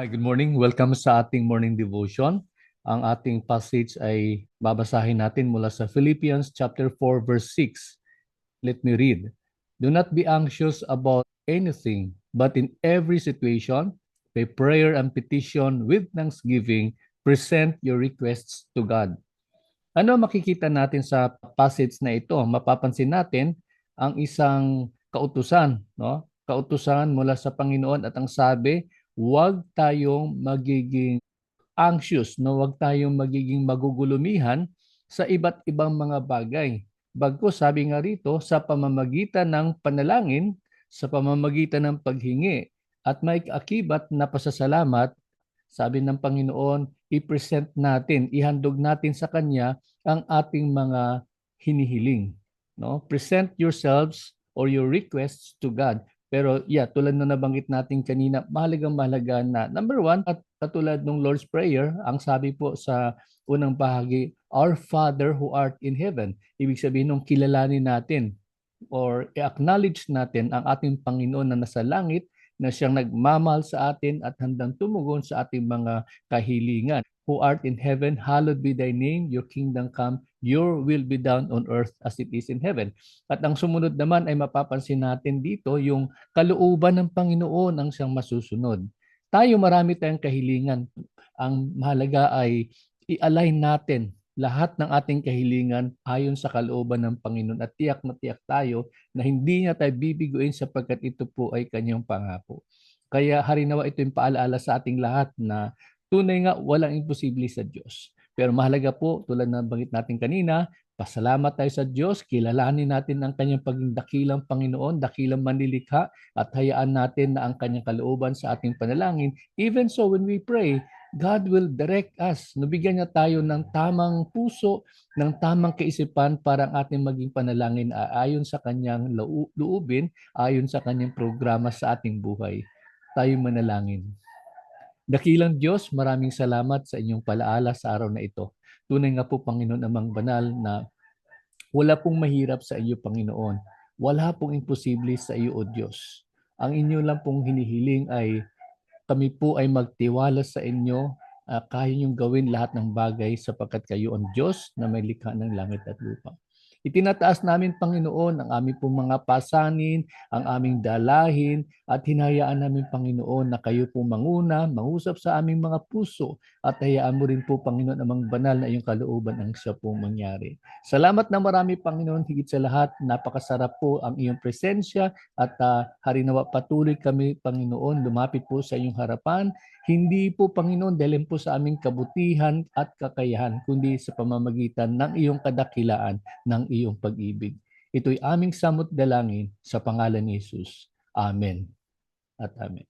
Hi, good morning. Welcome sa ating morning devotion. Ang ating passage ay babasahin natin mula sa Philippians chapter 4 verse 6. Let me read. Do not be anxious about anything, but in every situation, by prayer and petition with thanksgiving, present your requests to God. Ano makikita natin sa passage na ito? Mapapansin natin ang isang kautusan, no? Kautusan mula sa Panginoon at ang sabi, huwag tayong magiging anxious, no? Huwag tayong magiging magugulumihan sa iba't ibang mga bagay. Bagkus sabi nga rito, sa pamamagitan ng panalangin, sa pamamagitan ng paghingi at may akibat na pasasalamat, sabi ng Panginoon, i-present natin, ihandog natin sa Kanya ang ating mga hinihiling. No? Present yourselves or your requests to God. Pero tulad na nabanggit natin kanina, mahalagang mahalaga na number one, at katulad ng Lord's Prayer, ang sabi po sa unang bahagi, Our Father who art in heaven. Ibig sabihin nung kilalanin natin or i-acknowledge natin ang ating Panginoon na nasa langit, na siyang nagmamahal sa atin at handang tumugon sa ating mga kahilingan. Who art in heaven, hallowed be thy name, your kingdom come, your will be done on earth as it is in heaven. At ang sumunod naman ay mapapansin natin dito yung kalooban ng Panginoon ang siyang masusunod. Tayo marami tayong kahilingan. Ang mahalaga ay i-align natin lahat ng ating kahilingan ayon sa kalooban ng Panginoon at tiyak na tiyak tayo na hindi niya tayo bibiguin sapagkat ito po ay kanyang pangako. Kaya harinawa ito yung paalaala sa ating lahat na tunay nga walang imposible sa Diyos. Pero mahalaga po, tulad na banggit natin kanina, pasalamat tayo sa Diyos, kilalanin natin ang kanyang paging dakilang Panginoon, dakilang manlilikha, at hayaan natin na ang kanyang kalooban sa ating panalangin. Even so, when we pray, God will direct us. Nabigyan niya tayo ng tamang puso, ng tamang kaisipan para ang ating maging panalangin ayon sa kanyang loobin, ayon sa kanyang programa sa ating buhay. Tayo manalangin. Dakilang Diyos, maraming salamat sa inyong palaala sa araw na ito. Tunay nga po, Panginoon amang banal, na wala pong mahirap sa iyo, Panginoon. Wala pong imposible sa iyo, O Diyos. Ang inyo lang pong hinihiling ay kami po ay magtiwala sa inyo. Kaya niyong gawin lahat ng bagay sapagkat kayo ang Diyos na may likha ng langit at lupa. Itinataas namin, Panginoon, ang aming pong mga pasanin, ang aming dalahin, at hinayaan namin, Panginoon, na kayo po manguna, mangusap sa aming mga puso, at hayaan mo rin po, Panginoon, amang banal na iyong kalooban ang siya pong mangyari. Salamat na marami, Panginoon, higit sa lahat, napakasarap po ang iyong presensya, at harinawa patuloy kami, Panginoon, lumapit po sa iyong harapan, hindi po, Panginoon, dahil po sa aming kabutihan at kakayahan, kundi sa pamamagitan ng iyong kadakilaan, ng iyong pag-ibig. Ito'y aming samot dalangin sa pangalan ni Jesus. Amen at amen.